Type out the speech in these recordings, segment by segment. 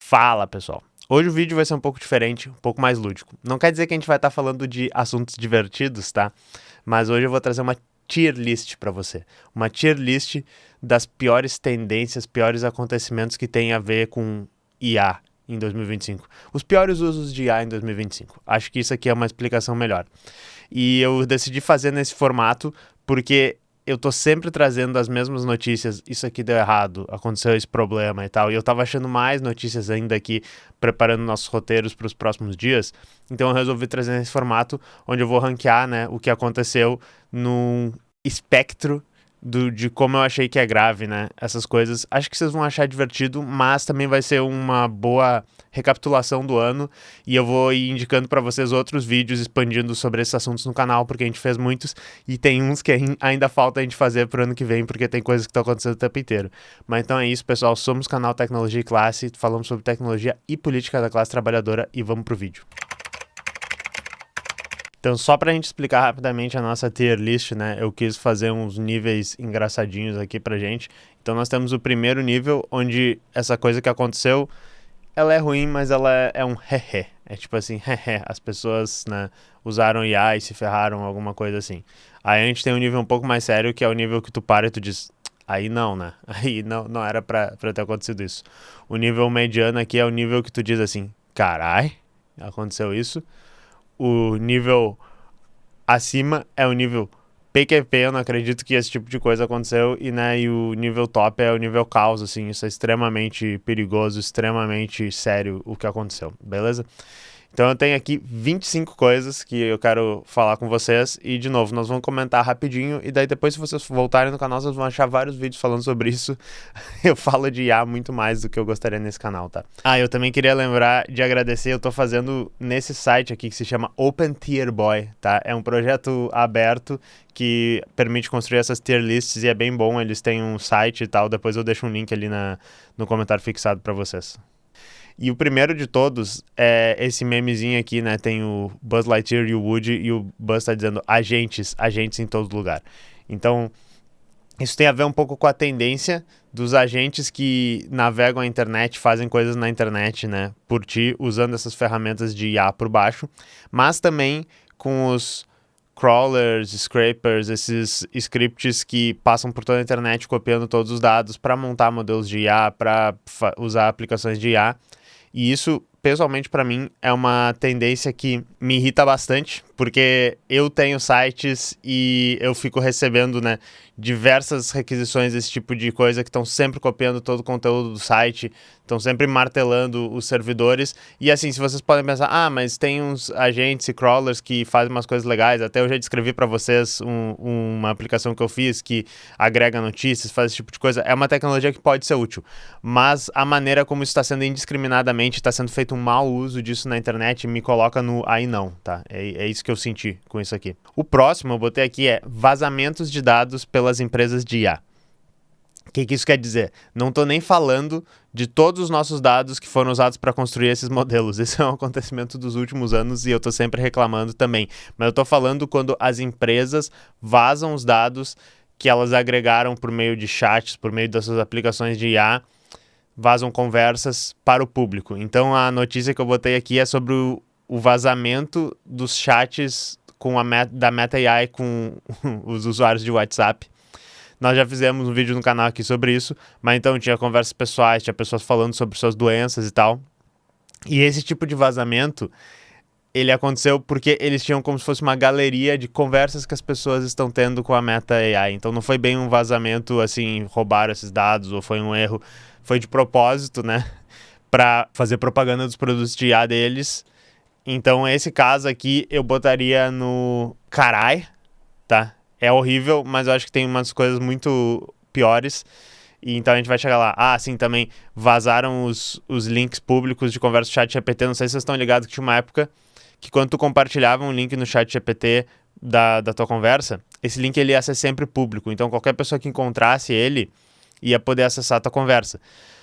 Fala, pessoal. Hoje o vídeo vai ser um pouco diferente, um pouco mais lúdico. Não quer dizer que a gente vai estar falando de assuntos divertidos, tá? Mas hoje eu vou trazer uma tier list para você. Uma tier list das piores tendências, piores acontecimentos que tem a ver com IA em 2025. Os piores usos de IA em 2025. Acho que isso aqui é uma explicação melhor. E eu decidi fazer nesse formato porque eu tô sempre trazendo as mesmas notícias, isso aqui deu errado, aconteceu esse problema e tal, e eu tava achando mais notícias ainda aqui, preparando nossos roteiros para os próximos dias, então eu resolvi trazer nesse formato, onde eu vou ranquear, né, o que aconteceu num espectro de como eu achei que é grave, né, essas coisas. Acho que vocês vão achar divertido, mas também vai ser uma boa recapitulação do ano, e eu vou ir indicando para vocês outros vídeos expandindo sobre esses assuntos no canal, porque a gente fez muitos, e tem uns que ainda falta a gente fazer pro ano que vem, porque tem coisas que estão acontecendo o tempo inteiro. Mas então é isso, pessoal, somos o canal Tecnologia e Classe, falamos sobre tecnologia e política da classe trabalhadora, e vamos pro vídeo. Então, só pra gente explicar rapidamente a nossa tier list, né, eu quis fazer uns níveis engraçadinhos aqui pra gente. Então nós temos o primeiro nível, onde essa coisa que aconteceu, ela é ruim, mas ela é um hehe. É tipo assim, hehe, as pessoas, né, usaram IA e se ferraram, alguma coisa assim. Aí a gente tem um nível um pouco mais sério, que é o nível que tu para e tu diz, aí não, né? Aí não era pra ter acontecido isso. O nível mediano aqui é o nível que tu diz assim, carai, aconteceu isso. O nível acima é o nível PQP, eu não acredito que esse tipo de coisa aconteceu, e, né, e o nível top é o nível caos, assim, isso é extremamente perigoso, extremamente sério o que aconteceu, beleza? Então eu tenho aqui 25 coisas que eu quero falar com vocês e, de novo, nós vamos comentar rapidinho e daí depois, se vocês voltarem no canal, vocês vão achar vários vídeos falando sobre isso. Eu falo de IA muito mais do que eu gostaria nesse canal, tá? Ah, eu também queria lembrar de agradecer, eu tô fazendo nesse site aqui que se chama Open Tier Boy, tá? É um projeto aberto que permite construir essas tier lists e é bem bom, eles têm um site e tal, depois eu deixo um link ali no comentário fixado pra vocês. E o primeiro de todos é esse memezinho aqui, né? Tem o Buzz Lightyear e o Woody, e o Buzz tá dizendo agentes em todo lugar. Então, isso tem a ver um pouco com a tendência dos agentes que navegam a internet, fazem coisas na internet, né? Por ti, usando essas ferramentas de IA por baixo, mas também com os crawlers, scrapers, esses scripts que passam por toda a internet copiando todos os dados para montar modelos de IA, para usar aplicações de IA. E isso, pessoalmente, para mim, é uma tendência que me irrita bastante, porque eu tenho sites e eu fico recebendo, né, diversas requisições desse tipo de coisa que estão sempre copiando todo o conteúdo do site, estão sempre martelando os servidores. E assim, se vocês podem pensar, mas tem uns agentes e crawlers que fazem umas coisas legais, até eu já descrevi para vocês uma aplicação que eu fiz que agrega notícias, faz esse tipo de coisa, é uma tecnologia que pode ser útil, mas a maneira como isso está sendo indiscriminadamente, está sendo feito um mau uso disso na internet, me coloca no aí não, tá? É isso que eu senti com isso aqui. O próximo eu botei aqui é vazamentos de dados pelas empresas de IA. O que isso quer dizer? Não estou nem falando de todos os nossos dados que foram usados para construir esses modelos. Esse é um acontecimento dos últimos anos e eu estou sempre reclamando também. Mas eu estou falando quando as empresas vazam os dados que elas agregaram por meio de chats, por meio dessas aplicações de IA, vazam conversas para o público. Então a notícia que eu botei aqui é sobre o vazamento dos chats da Meta AI com os usuários de WhatsApp. Nós já fizemos um vídeo no canal aqui sobre isso, mas então tinha conversas pessoais, tinha pessoas falando sobre suas doenças e tal. E esse tipo de vazamento, ele aconteceu porque eles tinham como se fosse uma galeria de conversas que as pessoas estão tendo com a Meta AI. Então não foi bem um vazamento, assim, roubaram esses dados ou foi um erro. Foi de propósito, né? Para fazer propaganda dos produtos de IA deles. Então esse caso aqui eu botaria no carai, tá? É horrível, mas eu acho que tem umas coisas muito piores. E então a gente vai chegar lá. Sim, também vazaram os links públicos de conversa do chat GPT. Não sei se vocês estão ligados que tinha uma época que quando tu compartilhava um link no chat GPT da tua conversa, esse link ele ia ser sempre público. Então qualquer pessoa que encontrasse ele ia poder acessar a tua conversa.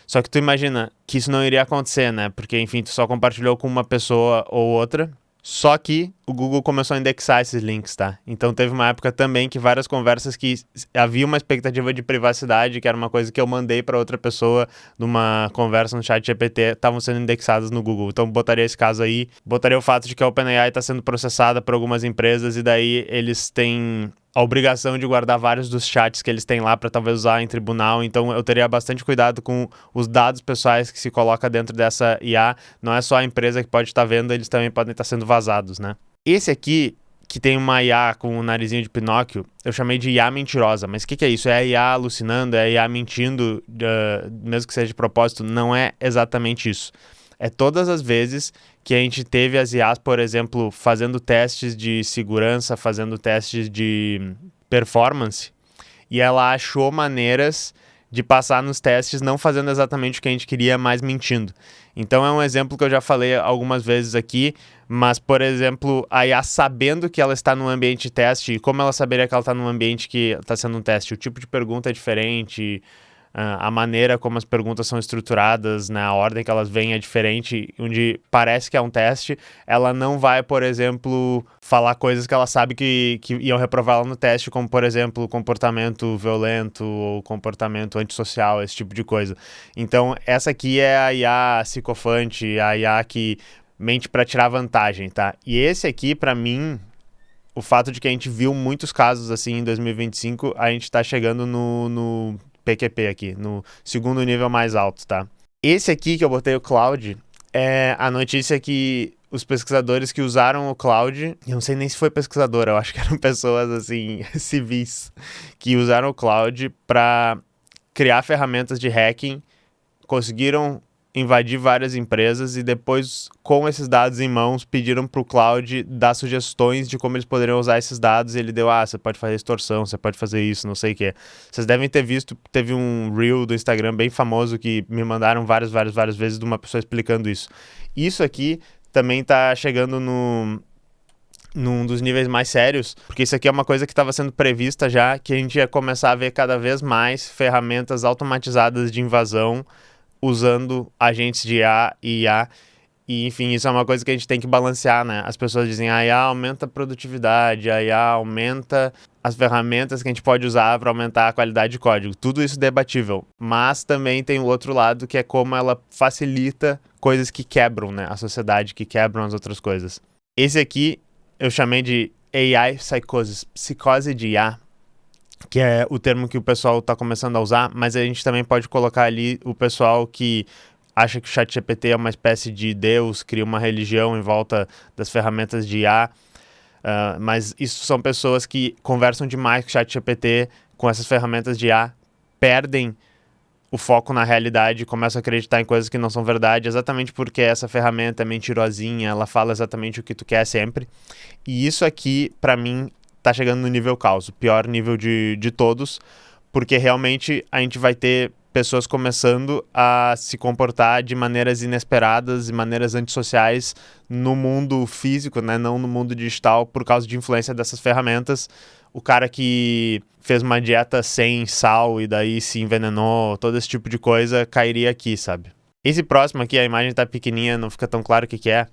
Só que tu imagina que isso não iria acontecer, né? Porque, enfim, tu só compartilhou com uma pessoa ou outra. Só que o Google começou a indexar esses links, tá? Então teve uma época também que várias conversas que havia uma expectativa de privacidade, que era uma coisa que eu mandei para outra pessoa numa conversa no chat GPT, estavam sendo indexadas no Google. Então botaria esse caso aí, botaria o fato de que a OpenAI está sendo processada por algumas empresas e daí eles têm a obrigação de guardar vários dos chats que eles têm lá para talvez usar em tribunal. Então eu teria bastante cuidado com os dados pessoais que se coloca dentro dessa IA. Não é só a empresa que pode estar vendo, eles também podem estar sendo vazados, né? Esse aqui, que tem uma IA com o narizinho de Pinóquio, eu chamei de IA mentirosa. Mas o que é isso? É a IA alucinando? É a IA mentindo, mesmo que seja de propósito? Não é exatamente isso. É todas as vezes que a gente teve as IAs, por exemplo, fazendo testes de segurança, fazendo testes de performance, e ela achou maneiras de passar nos testes não fazendo exatamente o que a gente queria, mas mentindo. Então é um exemplo que eu já falei algumas vezes aqui, mas, por exemplo, a IA sabendo que ela está num ambiente de teste, e como ela saberia que ela está num ambiente que está sendo um teste? O tipo de pergunta é diferente, a maneira como as perguntas são estruturadas, né, a ordem que elas vêm é diferente, onde parece que é um teste, ela não vai, por exemplo, falar coisas que ela sabe que iam reprovar ela no teste, como, por exemplo, comportamento violento ou comportamento antissocial, esse tipo de coisa. Então, essa aqui é a IA psicofante, a IA que mente para tirar vantagem, tá? E esse aqui, para mim, o fato de que a gente viu muitos casos assim em 2025, a gente tá chegando no PQP aqui, no segundo nível mais alto, tá? Esse aqui que eu botei o Cloud é a notícia que os pesquisadores que usaram o Cloud, eu não sei nem se foi pesquisador, eu acho que eram pessoas assim, civis, que usaram o Cloud para criar ferramentas de hacking, conseguiram invadir várias empresas e depois, com esses dados em mãos, pediram para o Cloud dar sugestões de como eles poderiam usar esses dados e ele deu, você pode fazer extorsão, você pode fazer isso, não sei o quê. Vocês devem ter visto, teve um Reel do Instagram bem famoso que me mandaram várias vezes de uma pessoa explicando isso. Isso aqui também está chegando num dos níveis mais sérios, porque isso aqui é uma coisa que estava sendo prevista já, que a gente ia começar a ver cada vez mais ferramentas automatizadas de invasão usando agentes de IA e IA. E, enfim, isso é uma coisa que a gente tem que balancear, né? As pessoas dizem, a IA aumenta a produtividade, a IA aumenta as ferramentas que a gente pode usar para aumentar a qualidade de código. Tudo isso é debatível. Mas também tem o outro lado, que é como ela facilita coisas que quebram, né? A sociedade, que quebram as outras coisas. Esse aqui eu chamei de AI Psychosis, psicose de IA, que é o termo que o pessoal está começando a usar, mas a gente também pode colocar ali o pessoal que acha que o ChatGPT é uma espécie de Deus, cria uma religião em volta das ferramentas de IA, mas isso são pessoas que conversam demais com o ChatGPT, com essas ferramentas de IA, perdem o foco na realidade, começam a acreditar em coisas que não são verdade, exatamente porque essa ferramenta é mentirosinha, ela fala exatamente o que tu quer sempre. E isso aqui, para mim, tá chegando no nível caos, o pior nível de todos, porque realmente a gente vai ter pessoas começando a se comportar de maneiras inesperadas e maneiras antissociais no mundo físico, né, não no mundo digital, por causa de influência dessas ferramentas. O cara que fez uma dieta sem sal e daí se envenenou, todo esse tipo de coisa cairia aqui, sabe? Esse próximo aqui, a imagem tá pequenininha, não fica tão claro o que é,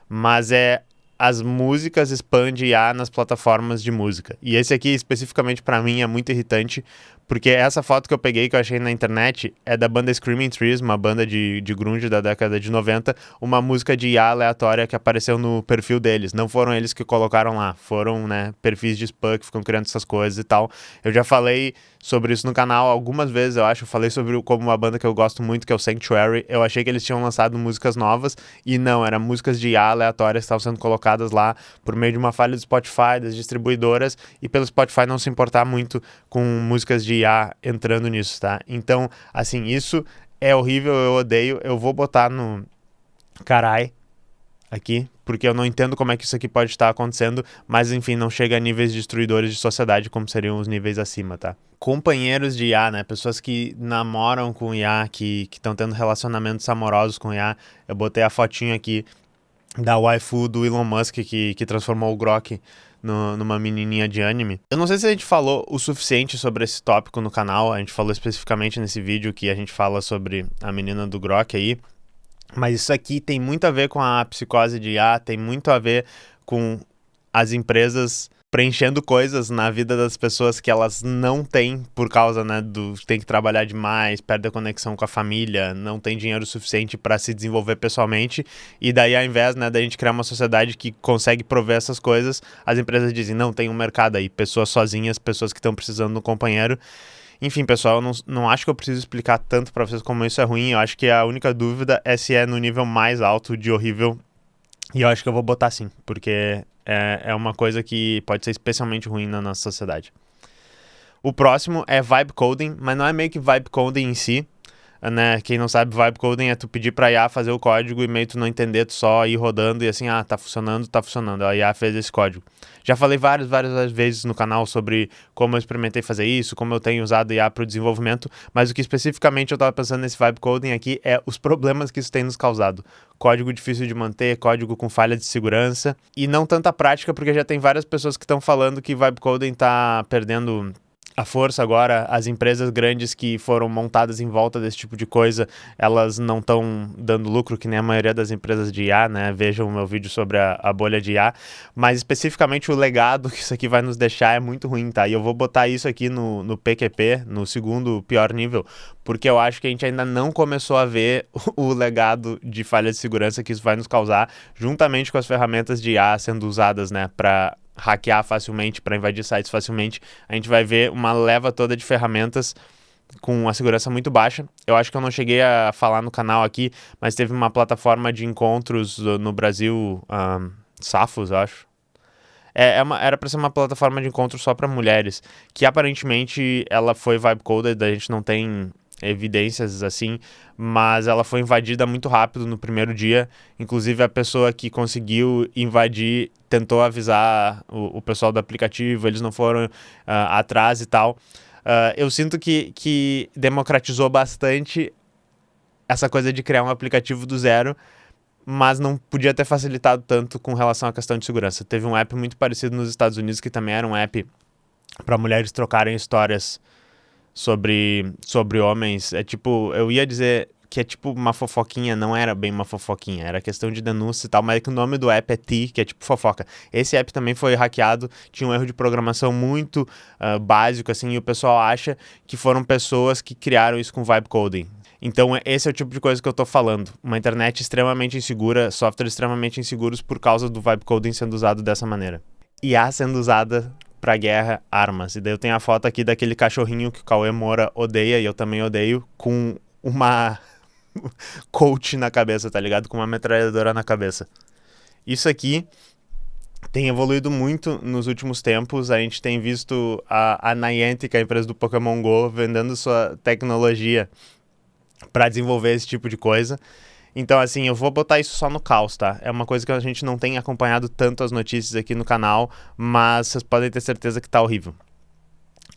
mas é as músicas spam de IA nas plataformas de música. E esse aqui, especificamente para mim, é muito irritante, porque essa foto que eu peguei, que eu achei na internet, é da banda Screaming Trees, uma banda de grunge da década de 90, uma música de IA aleatória que apareceu no perfil deles. Não foram eles que colocaram lá, foram, né, perfis de spam que ficam criando essas coisas e tal. Eu já falei sobre isso no canal algumas vezes, eu acho. Eu falei sobre como uma banda que eu gosto muito, que é o Sanctuary. Eu achei que eles tinham lançado músicas novas, e não, eram músicas de IA aleatórias que estavam sendo colocadas lá por meio de uma falha do Spotify, das distribuidoras, e pelo Spotify não se importar muito com músicas de IA entrando nisso, tá? Então, assim, isso é horrível, eu odeio. Eu vou botar no carai aqui, porque eu não entendo como é que isso aqui pode estar acontecendo, mas enfim, não chega a níveis destruidores de sociedade como seriam os níveis acima, tá? Companheiros de IA, né? Pessoas que namoram com IA, que estão tendo relacionamentos amorosos com IA. Eu botei a fotinho aqui da waifu do Elon Musk que transformou o Grok numa menininha de anime. Eu não sei se a gente falou o suficiente sobre esse tópico no canal, a gente falou especificamente nesse vídeo que a gente fala sobre a menina do Grok aí, Mas isso aqui tem muito a ver com a psicose de IA, tem muito a ver com as empresas preenchendo coisas na vida das pessoas que elas não têm por causa, né, do tem que trabalhar demais, perde a conexão com a família, não tem dinheiro suficiente para se desenvolver pessoalmente, e daí ao invés, né, da gente criar uma sociedade que consegue prover essas coisas, as empresas dizem, não, tem um mercado aí, pessoas sozinhas, pessoas que estão precisando de um companheiro. Enfim, pessoal, eu não acho que eu preciso explicar tanto pra vocês como isso é ruim. Eu acho que a única dúvida é se é no nível mais alto de horrível. E eu acho que eu vou botar sim, porque é uma coisa que pode ser especialmente ruim na nossa sociedade. O próximo é vibe coding, mas não é meio que vibe coding em si, né? Quem não sabe, vibe coding é tu pedir pra IA fazer o código e meio tu não entender, tu só ir rodando e assim, tá funcionando, tá funcionando. A IA fez esse código. Já falei várias vezes no canal sobre como eu experimentei fazer isso, como eu tenho usado IA para o desenvolvimento, mas o que especificamente eu tava pensando nesse vibe coding aqui é os problemas que isso tem nos causado. Código difícil de manter, código com falha de segurança e não tanta prática, porque já tem várias pessoas que estão falando que vibe coding tá perdendo a força agora, as empresas grandes que foram montadas em volta desse tipo de coisa, elas não estão dando lucro, que nem a maioria das empresas de IA, né? Vejam o meu vídeo sobre a bolha de IA, mas especificamente o legado que isso aqui vai nos deixar é muito ruim, tá? E eu vou botar isso aqui no PQP, no segundo pior nível, porque eu acho que a gente ainda não começou a ver o legado de falha de segurança que isso vai nos causar, juntamente com as ferramentas de IA sendo usadas, né, para hackear facilmente, para invadir sites facilmente, a gente vai ver uma leva toda de ferramentas com uma segurança muito baixa. Eu acho que eu não cheguei a falar no canal aqui, mas teve uma plataforma de encontros no Brasil, Safos, eu acho. Era para ser uma plataforma de encontro só para mulheres, que aparentemente ela foi vibe coded, a gente não tem evidências assim, mas ela foi invadida muito rápido no primeiro dia. Inclusive a pessoa que conseguiu invadir tentou avisar o pessoal do aplicativo, eles não foram atrás e tal. Eu sinto que democratizou bastante essa coisa de criar um aplicativo do zero, mas não podia ter facilitado tanto com relação à questão de segurança. Teve um app muito parecido nos Estados Unidos, que também era um app para mulheres trocarem histórias sobre homens. É tipo, eu ia dizer que é tipo uma fofoquinha, não era bem uma fofoquinha, era questão de denúncia e tal, mas é que o nome do app é T, que é tipo fofoca. Esse app também foi hackeado, tinha um erro de programação muito básico, assim, e o pessoal acha que foram pessoas que criaram isso com vibe coding. Então, esse é o tipo de coisa que eu tô falando. Uma internet extremamente insegura, softwares extremamente inseguros por causa do vibe coding sendo usado dessa maneira. IA sendo usada pra guerra, armas. E daí eu tenho a foto aqui daquele cachorrinho que o Cauê Moura odeia, e eu também odeio, com uma coach na cabeça, tá ligado? Com uma metralhadora na cabeça. Isso aqui tem evoluído muito nos últimos tempos. A gente tem visto a Niantic, a empresa do Pokémon GO, vendendo sua tecnologia para desenvolver esse tipo de coisa. Então, assim, eu vou botar isso só no caos, tá? É uma coisa que a gente não tem acompanhado tanto as notícias aqui no canal, mas vocês podem ter certeza que tá horrível.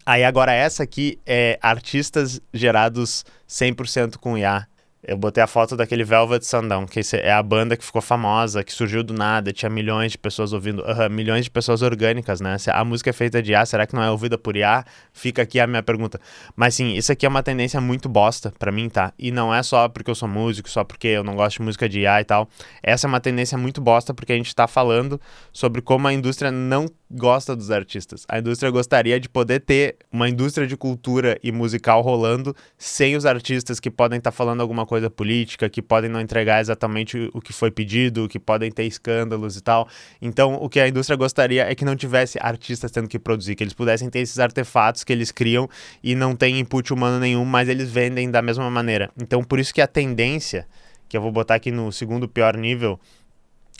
Aí agora essa aqui é artistas gerados 100% com IA. Eu botei a foto daquele Velvet Sundown, que é a banda que ficou famosa, que surgiu do nada, tinha milhões de pessoas ouvindo, milhões de pessoas orgânicas, né? Se a música é feita de IA, será que não é ouvida por IA? Fica aqui a minha pergunta. Mas sim, isso aqui é uma tendência muito bosta pra mim, tá? E não é só porque eu sou músico, só porque eu não gosto de música de IA e tal. Essa é uma tendência muito bosta porque a gente tá falando sobre como a indústria não gosta dos artistas. A indústria gostaria de poder ter uma indústria de cultura e musical rolando sem os artistas que podem estar falando alguma coisa política, que podem não entregar exatamente o que foi pedido, que podem ter escândalos e tal. Então, o que a indústria gostaria é que não tivesse artistas tendo que produzir, que eles pudessem ter esses artefatos que eles criam e não tem input humano nenhum, mas eles vendem da mesma maneira. Então, por isso que a tendência, que eu vou botar aqui no segundo pior nível,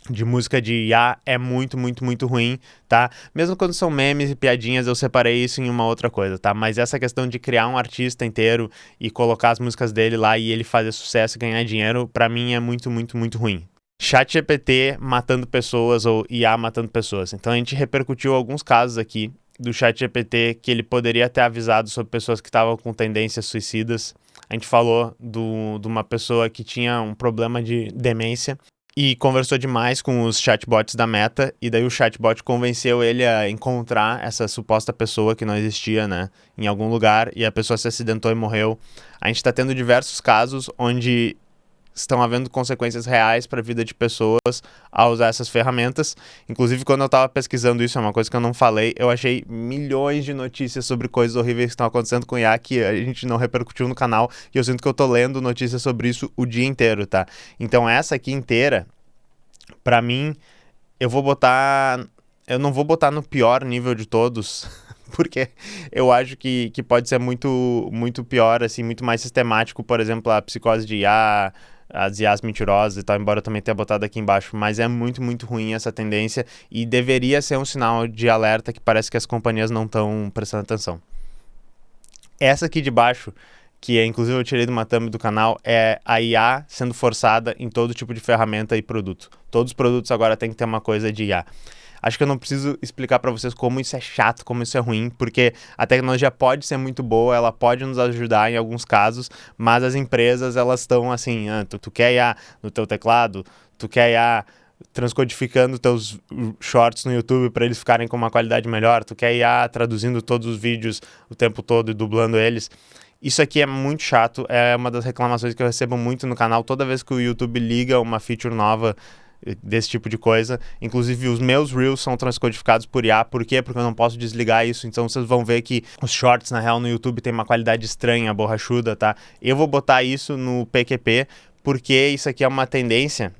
de música de IA é muito, muito, muito ruim, tá? Mesmo quando são memes e piadinhas, eu separei isso em uma outra coisa, tá? Mas essa questão de criar um artista inteiro e colocar as músicas dele lá e ele fazer sucesso e ganhar dinheiro, pra mim é muito, muito, muito ruim. ChatGPT matando pessoas ou IA matando pessoas. Então a gente repercutiu alguns casos aqui do ChatGPT que ele poderia ter avisado sobre pessoas que estavam com tendências suicidas. A gente falou de uma pessoa que tinha um problema de demência e conversou demais com os chatbots da Meta, e daí o chatbot convenceu ele a encontrar essa suposta pessoa que não existia, né, em algum lugar, e a pessoa se acidentou e morreu. A gente tá tendo diversos casos onde estão havendo consequências reais para a vida de pessoas ao usar essas ferramentas. Inclusive, quando eu estava pesquisando isso, é uma coisa que eu não falei, eu achei milhões de notícias sobre coisas horríveis que estão acontecendo com IA que a gente não repercutiu no canal, e eu sinto que eu tô lendo notícias sobre isso o dia inteiro, tá? Então essa aqui inteira, pra mim, eu não vou botar no pior nível de todos, porque eu acho que pode ser muito, muito pior, assim, muito mais sistemático, por exemplo, a psicose de IA, as IAs mentirosas e tal, embora eu também tenha botado aqui embaixo, mas é muito, muito ruim essa tendência e deveria ser um sinal de alerta que parece que as companhias não estão prestando atenção. Essa aqui de baixo, que inclusive eu tirei de uma thumb do canal, é a IA sendo forçada em todo tipo de ferramenta e produto. Todos os produtos agora têm que ter uma coisa de IA. Acho que eu não preciso explicar para vocês como isso é chato, como isso é ruim, porque a tecnologia pode ser muito boa, ela pode nos ajudar em alguns casos, mas as empresas, elas estão assim, tu quer IA no teu teclado, tu quer IA transcodificando teus shorts no YouTube para eles ficarem com uma qualidade melhor, tu quer IA traduzindo todos os vídeos o tempo todo e dublando eles. Isso aqui é muito chato, é uma das reclamações que eu recebo muito no canal toda vez que o YouTube liga uma feature nova desse tipo de coisa. Inclusive os meus Reels são transcodificados por IA. Por quê? Porque eu não posso desligar isso. Então vocês vão ver que os shorts, na real, no YouTube tem uma qualidade estranha, borrachuda, tá? Eu vou botar isso no PQP porque isso aqui é uma tendência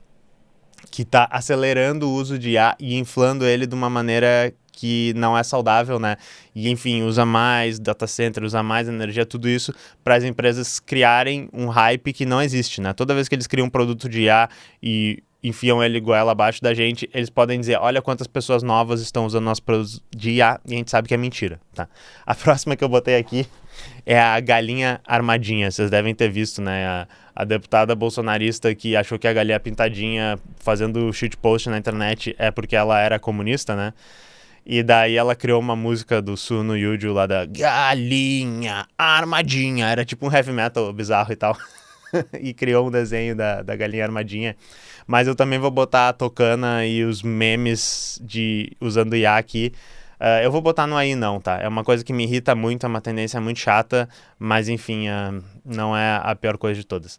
que está acelerando o uso de IA e inflando ele de uma maneira que não é saudável, né? E, enfim, usa mais data center, usa mais energia, tudo isso para as empresas criarem um hype que não existe, né? Toda vez que eles criam um produto de IA e enfiam ele goela abaixo da gente, eles podem dizer, olha quantas pessoas novas estão usando nosso produto de IA, e a gente sabe que é mentira, tá? A próxima que eu botei aqui é a galinha armadinha. Vocês devem ter visto, né? A deputada bolsonarista que achou que a galinha pintadinha fazendo shitpost na internet é porque ela era comunista, né? E daí ela criou uma música do Suno Yuju lá da galinha armadinha. Era tipo um heavy metal bizarro e tal. E criou um desenho da galinha armadinha. Mas eu também vou botar a Tocana e os memes de usando IA aqui. Eu vou botar no aí não, tá? É uma coisa que me irrita muito, é uma tendência muito chata, mas enfim, não é a pior coisa de todas.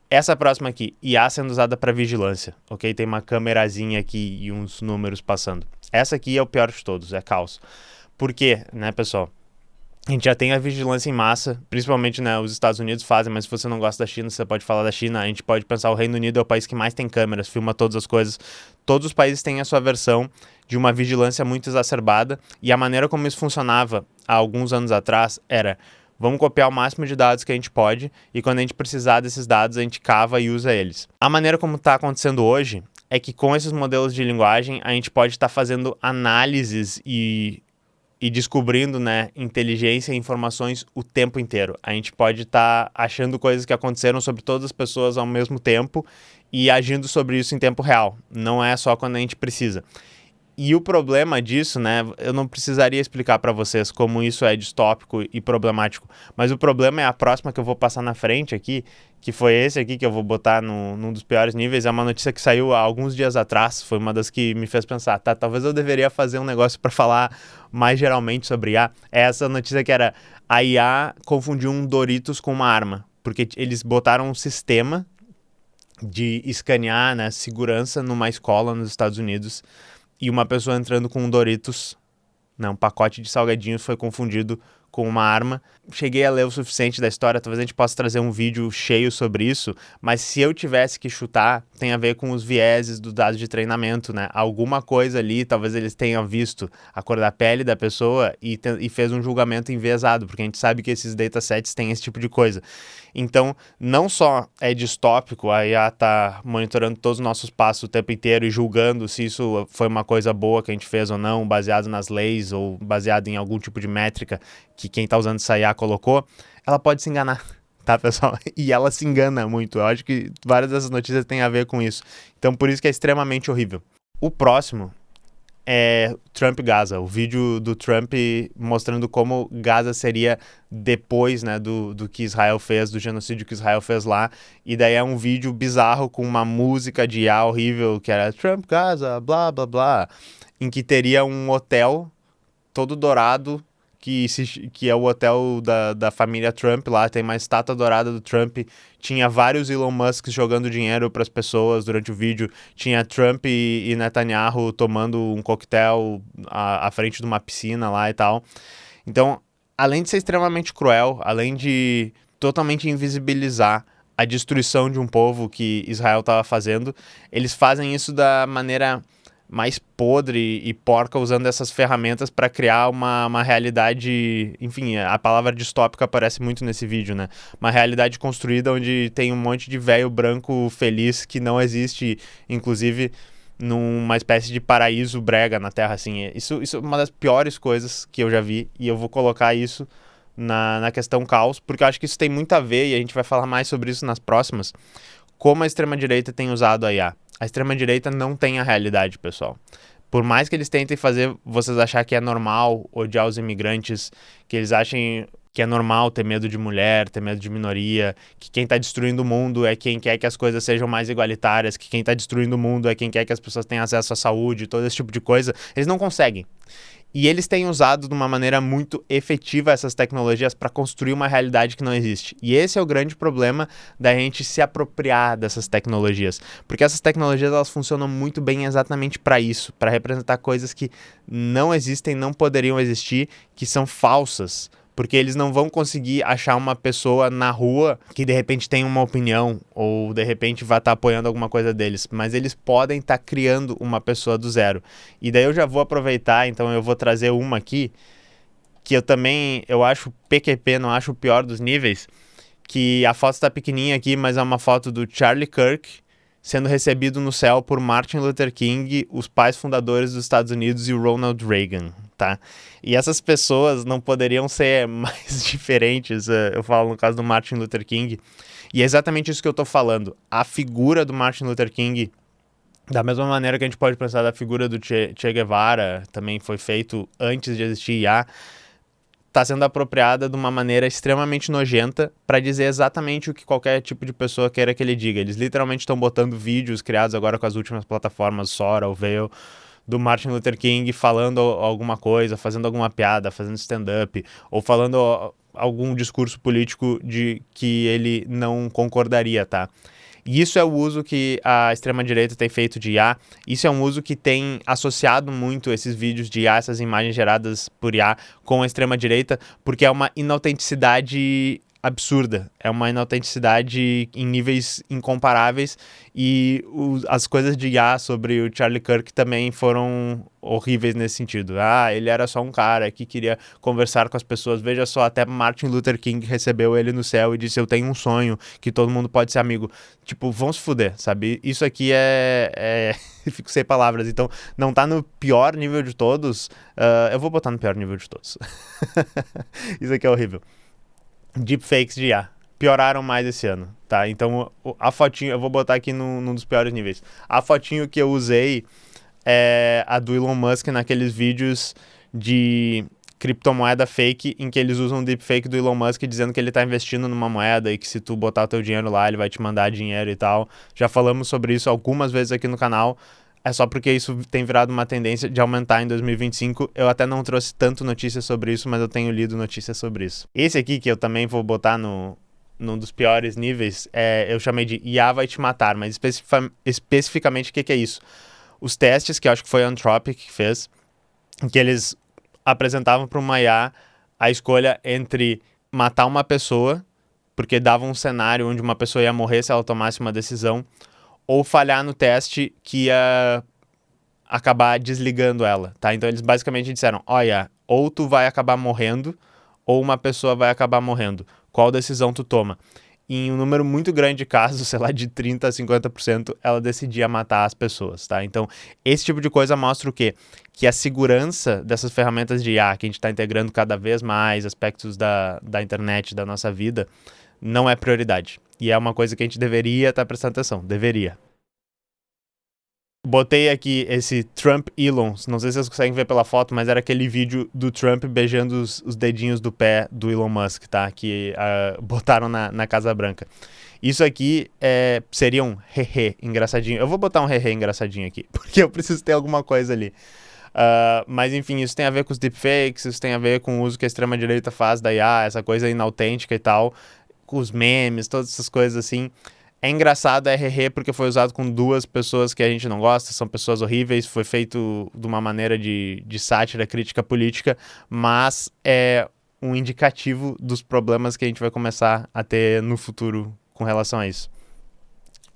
Essa próxima aqui, IA sendo usada para vigilância, ok? Tem uma câmerazinha aqui e uns números passando. Essa aqui é o pior de todos, é caos. Por quê, né, pessoal? A gente já tem a vigilância em massa, principalmente, né, os Estados Unidos fazem, mas se você não gosta da China, você pode falar da China. A gente pode pensar, o Reino Unido é o país que mais tem câmeras, filma todas as coisas. Todos os países têm a sua versão de uma vigilância muito exacerbada, e a maneira como isso funcionava há alguns anos atrás era: vamos copiar o máximo de dados que a gente pode, e quando a gente precisar desses dados, a gente cava e usa eles. A maneira como está acontecendo hoje é que com esses modelos de linguagem, a gente pode estar fazendo análises e descobrindo, né, inteligência e informações o tempo inteiro. A gente pode estar achando coisas que aconteceram sobre todas as pessoas ao mesmo tempo e agindo sobre isso em tempo real. Não é só quando a gente precisa. E o problema disso, né, eu não precisaria explicar para vocês como isso é distópico e problemático, mas o problema é a próxima que eu vou passar na frente aqui, que foi esse aqui que eu vou botar num dos piores níveis. É uma notícia que saiu há alguns dias atrás, foi uma das que me fez pensar, tá, talvez eu deveria fazer um negócio para falar mais geralmente sobre IA. É essa notícia que era: a IA confundiu um Doritos com uma arma, porque eles botaram um sistema de escanear, né, segurança numa escola nos Estados Unidos, e uma pessoa entrando com um Doritos, né, um pacote de salgadinhos, foi confundido com uma arma. Cheguei a ler o suficiente da história, talvez a gente possa trazer um vídeo cheio sobre isso, mas se eu tivesse que chutar, tem a ver com os vieses do dado de treinamento, né? Alguma coisa ali, talvez eles tenham visto a cor da pele da pessoa e fez um julgamento enviesado, porque a gente sabe que esses datasets têm esse tipo de coisa. Então, não só é distópico, a IA tá monitorando todos os nossos passos o tempo inteiro e julgando se isso foi uma coisa boa que a gente fez ou não, baseado nas leis ou baseado em algum tipo de métrica que quem tá usando essa IA colocou, ela pode se enganar, tá, pessoal? E ela se engana muito. Eu acho que várias dessas notícias têm a ver com isso. Então, por isso que é extremamente horrível. O próximo é Trump Gaza, o vídeo do Trump mostrando como Gaza seria depois, né, do que Israel fez, do genocídio que Israel fez lá. E daí é um vídeo bizarro com uma música de IA horrível, que era Trump Gaza, blá blá blá, em que teria um hotel todo dourado que é o hotel da família Trump lá, tem uma estátua dourada do Trump, tinha vários Elon Musk jogando dinheiro para as pessoas durante o vídeo, tinha Trump e Netanyahu tomando um coquetel à frente de uma piscina lá e tal. Então, além de ser extremamente cruel, além de totalmente invisibilizar a destruição de um povo que Israel estava fazendo, eles fazem isso da maneira mais podre e porca, usando essas ferramentas para criar uma realidade, enfim, a palavra distópica aparece muito nesse vídeo, né? Uma realidade construída onde tem um monte de velho branco feliz que não existe, inclusive numa espécie de paraíso brega na Terra, assim. Isso é uma das piores coisas que eu já vi, e eu vou colocar isso na questão caos, porque eu acho que isso tem muito a ver, e a gente vai falar mais sobre isso nas próximas, como a extrema-direita tem usado a IA. A extrema-direita não tem a realidade, pessoal. Por mais que eles tentem fazer vocês achar que é normal odiar os imigrantes, que eles achem que é normal ter medo de mulher, ter medo de minoria, que quem está destruindo o mundo é quem quer que as coisas sejam mais igualitárias, que quem está destruindo o mundo é quem quer que as pessoas tenham acesso à saúde, todo esse tipo de coisa, eles não conseguem. E eles têm usado de uma maneira muito efetiva essas tecnologias para construir uma realidade que não existe. E esse é o grande problema da gente se apropriar dessas tecnologias. Porque essas tecnologias elas funcionam muito bem exatamente para isso, para representar coisas que não existem, não poderiam existir, que são falsas. Porque eles não vão conseguir achar uma pessoa na rua que de repente tem uma opinião ou de repente vai estar apoiando alguma coisa deles, mas eles podem estar criando uma pessoa do zero. E daí eu já vou aproveitar, então eu vou trazer uma aqui que eu acho PQP, não acho o pior dos níveis, que a foto está pequenininha aqui, mas é uma foto do Charlie Kirk sendo recebido no céu por Martin Luther King, os pais fundadores dos Estados Unidos e o Ronald Reagan, tá? E essas pessoas não poderiam ser mais diferentes, eu falo no caso do Martin Luther King, e é exatamente isso que eu tô falando. A figura do Martin Luther King, da mesma maneira que a gente pode pensar da figura do Che Guevara, também foi feito antes de existir IA, está sendo apropriada de uma maneira extremamente nojenta para dizer exatamente o que qualquer tipo de pessoa queira que ele diga. Eles literalmente estão botando vídeos criados agora com as últimas plataformas, Sora, o Veil, do Martin Luther King falando alguma coisa, fazendo alguma piada, fazendo stand-up, ou falando algum discurso político de que ele não concordaria, tá? E isso é o uso que a extrema-direita tem feito de IA. Isso é um uso que tem associado muito esses vídeos de IA, essas imagens geradas por IA com a extrema-direita, porque é uma inautenticidade absurda. É uma inautenticidade em níveis incomparáveis e as coisas de IA sobre o Charlie Kirk também foram horríveis nesse sentido. Ele era só um cara que queria conversar com as pessoas. Veja só, até Martin Luther King recebeu ele no céu e disse, eu tenho um sonho, que todo mundo pode ser amigo. Tipo, vão se fuder, sabe? Isso aqui fico sem palavras. Então, não tá no pior nível de todos. Eu vou botar no pior nível de todos. Isso aqui é horrível. Deepfakes de IA. Pioraram mais esse ano, tá? Então, a fotinho, eu vou botar aqui num dos piores níveis. A fotinho que eu usei é a do Elon Musk naqueles vídeos de criptomoeda fake, em que eles usam o deepfake do Elon Musk dizendo que ele tá investindo numa moeda e que se tu botar o teu dinheiro lá, ele vai te mandar dinheiro e tal. Já falamos sobre isso algumas vezes aqui no canal. É só porque isso tem virado uma tendência de aumentar em 2025. Eu até não trouxe tanto notícias sobre isso, mas eu tenho lido notícias sobre isso. Esse aqui, que eu também vou botar num dos piores níveis, eu chamei de IA vai te matar, mas especificamente o que é isso? Os testes, que eu acho que foi a Anthropic que fez, em que eles apresentavam para uma IA a escolha entre matar uma pessoa, porque dava um cenário onde uma pessoa ia morrer se ela tomasse uma decisão, ou falhar no teste que ia acabar desligando ela, tá? Então eles basicamente disseram, olha, ou tu vai acabar morrendo, ou uma pessoa vai acabar morrendo. Qual decisão tu toma? Em um número muito grande de casos, sei lá, de 30% a 50%, ela decidia matar as pessoas, tá? Então, esse tipo de coisa mostra o quê? Que a segurança dessas ferramentas de IA, que a gente está integrando cada vez mais aspectos da internet, da nossa vida, não é prioridade. E é uma coisa que a gente deveria estar prestando atenção. Deveria. Botei aqui esse Trump Elon, não sei se vocês conseguem ver pela foto, mas era aquele vídeo do Trump beijando os dedinhos do pé do Elon Musk, tá? Que botaram na Casa Branca. Isso aqui seria um hehe engraçadinho. Eu vou botar um hehe engraçadinho aqui, porque eu preciso ter alguma coisa ali. Mas enfim, isso tem a ver com os deepfakes, isso tem a ver com o uso que a extrema-direita faz da IA, essa coisa inautêntica e tal, com os memes, todas essas coisas assim. É engraçado, é re porque foi usado com duas pessoas que a gente não gosta, são pessoas horríveis, foi feito de uma maneira de sátira, crítica política, mas é um indicativo dos problemas que a gente vai começar a ter no futuro com relação a isso.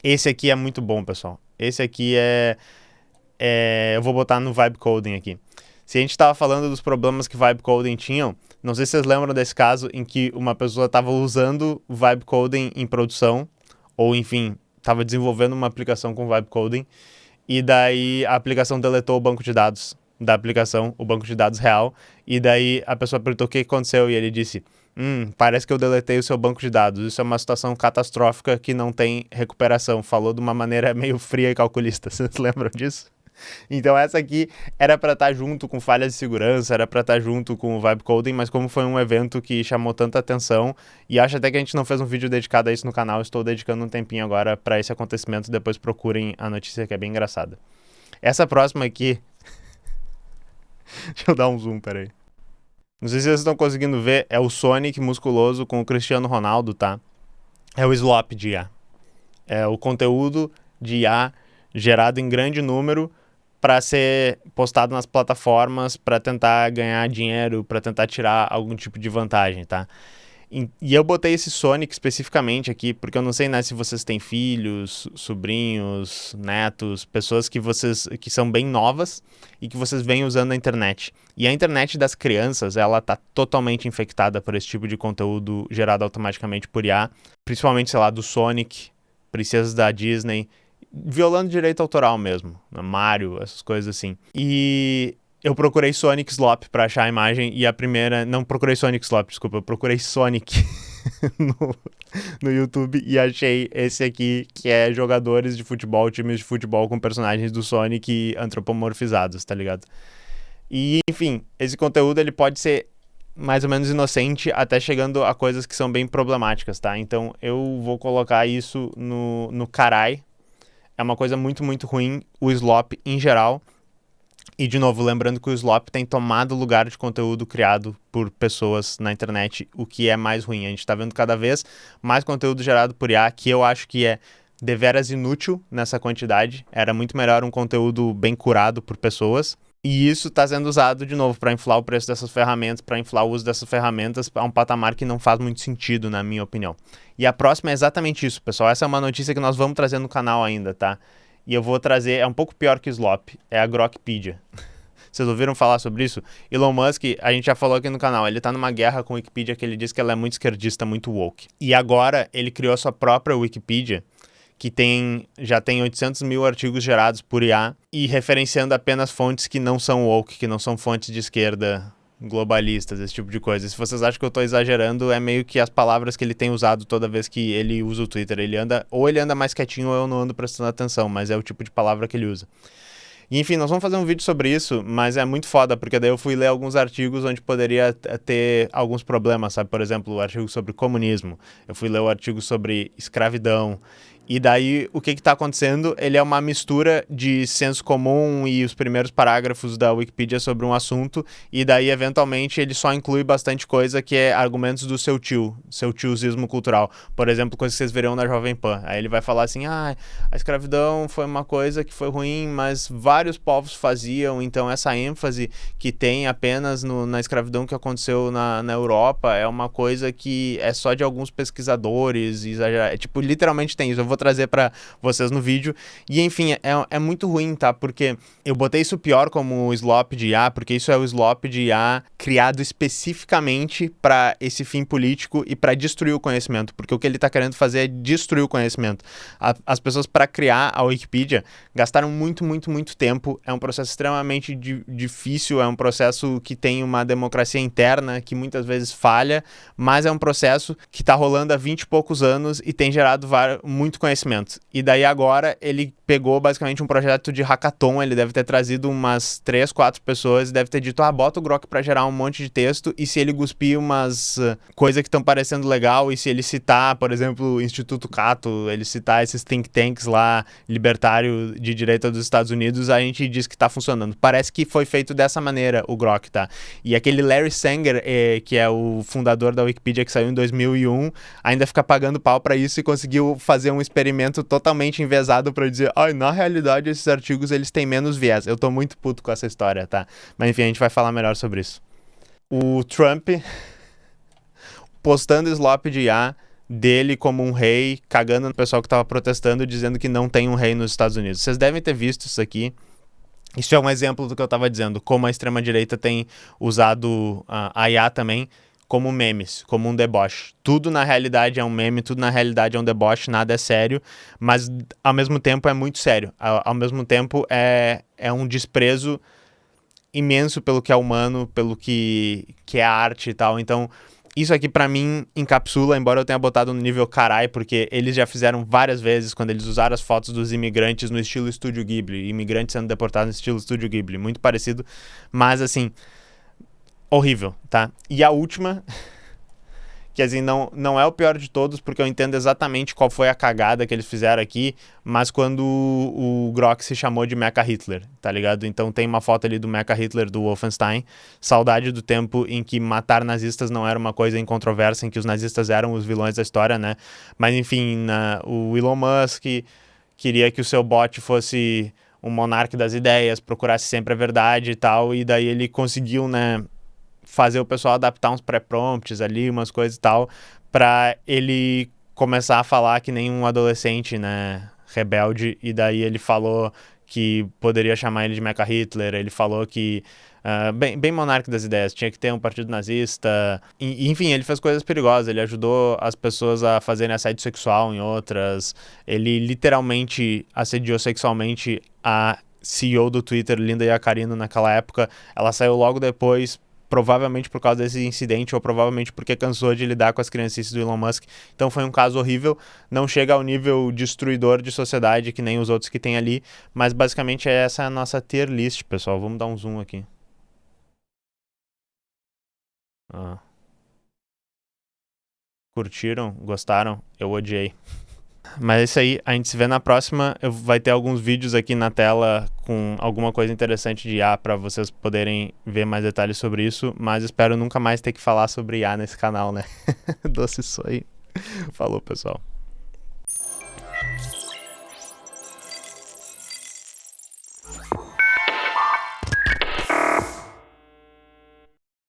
Esse aqui é muito bom, pessoal. Esse aqui eu vou botar no Vibe Coding aqui. Se a gente estava falando dos problemas que Vibe Coding tinham, não sei se vocês lembram desse caso em que uma pessoa estava usando o Vibe Coding em produção, ou enfim, estava desenvolvendo uma aplicação com Vibe Coding, e daí a aplicação deletou o banco de dados da aplicação, o banco de dados real, e daí a pessoa perguntou o que aconteceu, e ele disse, parece que eu deletei o seu banco de dados, isso é uma situação catastrófica que não tem recuperação, falou de uma maneira meio fria e calculista, vocês lembram disso? Então essa aqui era para estar junto com falhas de segurança, era para estar junto com o Vibe Coding, mas como foi um evento que chamou tanta atenção, e acho até que a gente não fez um vídeo dedicado a isso no canal, estou dedicando um tempinho agora para esse acontecimento, depois procurem a notícia que é bem engraçada. Essa próxima aqui... Deixa eu dar um zoom, peraí. Não sei se vocês estão conseguindo ver, é o Sonic musculoso com o Cristiano Ronaldo, tá? É o slop de IA. É o conteúdo de IA gerado em grande número para ser postado nas plataformas para tentar ganhar dinheiro, para tentar tirar algum tipo de vantagem, tá? E eu botei esse Sonic especificamente aqui, porque eu não sei, né, se vocês têm filhos, sobrinhos, netos, pessoas que são bem novas e que vocês vêm usando a internet. E a internet das crianças, ela tá totalmente infectada por esse tipo de conteúdo gerado automaticamente por IA, principalmente, sei lá, do Sonic, princesas da Disney, violando direito autoral mesmo, Mario, essas coisas assim. E eu procurei Sonic Slop pra achar a imagem e a primeira... Não procurei Sonic Slop, desculpa, eu procurei Sonic no YouTube e achei esse aqui, que é jogadores de futebol, times de futebol com personagens do Sonic antropomorfizados, tá ligado? E, enfim, esse conteúdo ele pode ser mais ou menos inocente até chegando a coisas que são bem problemáticas, tá? Então eu vou colocar isso no carai. É uma coisa muito, muito ruim, o Slop em geral. E, de novo, lembrando que o Slop tem tomado lugar de conteúdo criado por pessoas na internet, o que é mais ruim. A gente está vendo cada vez mais conteúdo gerado por IA, que eu acho que é deveras inútil nessa quantidade. Era muito melhor um conteúdo bem curado por pessoas. E isso está sendo usado, de novo, para inflar o preço dessas ferramentas, para inflar o uso dessas ferramentas a um patamar que não faz muito sentido, na minha opinião. E a próxima é exatamente isso, pessoal. Essa é uma notícia que nós vamos trazer no canal ainda, tá? E eu vou trazer, é um pouco pior que o Slop, é a Grokpedia. Vocês ouviram falar sobre isso? Elon Musk, a gente já falou aqui no canal, ele tá numa guerra com a Wikipedia que ele diz que ela é muito esquerdista, muito woke. E agora ele criou a sua própria Wikipedia, que já tem 800 mil artigos gerados por IA e referenciando apenas fontes que não são woke, que não são fontes de esquerda, globalistas, esse tipo de coisa. Se vocês acham que eu tô exagerando, é meio que as palavras que ele tem usado toda vez que ele usa o Twitter. Ele anda mais quietinho ou eu não ando prestando atenção, mas é o tipo de palavra que ele usa. E, enfim, nós vamos fazer um vídeo sobre isso, mas é muito foda, porque daí eu fui ler alguns artigos onde poderia ter alguns problemas, sabe? Por exemplo, o artigo sobre comunismo, eu fui ler o artigo sobre escravidão, e daí o que está acontecendo? Ele é uma mistura de senso comum e os primeiros parágrafos da Wikipedia sobre um assunto, e daí eventualmente ele só inclui bastante coisa que é argumentos do seu tiozismo cultural. Por exemplo, coisas que vocês verão na Jovem Pan. Aí ele vai falar assim, a escravidão foi uma coisa que foi ruim, mas vários povos faziam, então essa ênfase que tem apenas na escravidão que aconteceu na Europa é uma coisa que é só de alguns pesquisadores, tipo, literalmente tem isso. Eu vou trazer pra vocês no vídeo. E, enfim, é muito ruim, tá? Porque eu botei isso pior como o Slop de IA, porque isso é o Slop de IA criado especificamente para esse fim político e para destruir o conhecimento. Porque o que ele tá querendo fazer é destruir o conhecimento. As pessoas, para criar a Wikipedia, gastaram muito, muito, muito tempo. É um processo extremamente difícil, é um processo que tem uma democracia interna que muitas vezes falha, mas é um processo que tá rolando há 20 e poucos anos e tem gerado muito conhecimento conhecimento. E daí agora ele pegou basicamente um projeto de hackathon, ele deve ter trazido umas 3, 4 pessoas, deve ter dito, bota o Grok pra gerar um monte de texto, e se ele cuspir umas coisas que estão parecendo legal, e se ele citar, por exemplo, o Instituto Cato, ele citar esses think tanks lá, libertário de direita dos Estados Unidos, a gente diz que tá funcionando. Parece que foi feito dessa maneira o Grok, tá? E aquele Larry Sanger, que é o fundador da Wikipedia, que saiu em 2001, ainda fica pagando pau pra isso e conseguiu fazer um experimento totalmente enviesado pra dizer, na realidade esses artigos eles têm menos viés. Eu tô muito puto com essa história, tá? Mas enfim, a gente vai falar melhor sobre isso. O Trump postando slop de IA dele como um rei, cagando no pessoal que tava protestando, dizendo que não tem um rei nos Estados Unidos. Vocês devem ter visto isso aqui. Isso é um exemplo do que eu tava dizendo, como a extrema-direita tem usado a IA também como memes, como um deboche. Tudo na realidade é um meme, tudo na realidade é um deboche, nada é sério, mas ao mesmo tempo é muito sério. Ao mesmo tempo é um desprezo imenso pelo que é humano, pelo que é arte e tal. Então, isso aqui pra mim encapsula, embora eu tenha botado no nível carai, porque eles já fizeram várias vezes quando eles usaram as fotos dos imigrantes no estilo Estúdio Ghibli, imigrantes sendo deportados no estilo Estúdio Ghibli, muito parecido, mas assim, horrível, tá? E a última, que assim, não é o pior de todos, porque eu entendo exatamente qual foi a cagada que eles fizeram aqui, mas quando o Grok se chamou de Mecha Hitler, tá ligado? Então tem uma foto ali do Mecha Hitler do Wolfenstein, saudade do tempo em que matar nazistas não era uma coisa incontroversa, em que os nazistas eram os vilões da história, né? Mas enfim, o Elon Musk queria que o seu bot fosse um monarca das ideias, procurasse sempre a verdade e tal, e daí ele conseguiu, né, fazer o pessoal adaptar uns pré-prompts ali, umas coisas e tal, pra ele começar a falar que nem um adolescente, né, rebelde, e daí ele falou que poderia chamar ele de Mecha Hitler, ele falou que, bem monarca das ideias, tinha que ter um partido nazista, enfim, ele fez coisas perigosas, ele ajudou as pessoas a fazerem assédio sexual em outras, ele literalmente assediou sexualmente a CEO do Twitter, Linda Yaccarino, naquela época. Ela saiu logo depois, provavelmente por causa desse incidente, ou provavelmente porque cansou de lidar com as criancices do Elon Musk. Então foi um caso horrível, não chega ao nível destruidor de sociedade que nem os outros que tem ali, mas basicamente essa é a nossa tier list, pessoal. Vamos dar um zoom aqui. Curtiram? Gostaram? Eu odiei. Mas é isso aí, a gente se vê na próxima. Vai ter alguns vídeos aqui na tela com alguma coisa interessante de IA para vocês poderem ver mais detalhes sobre isso, mas espero nunca mais ter que falar sobre IA nesse canal, né? Doce isso aí. Falou, pessoal.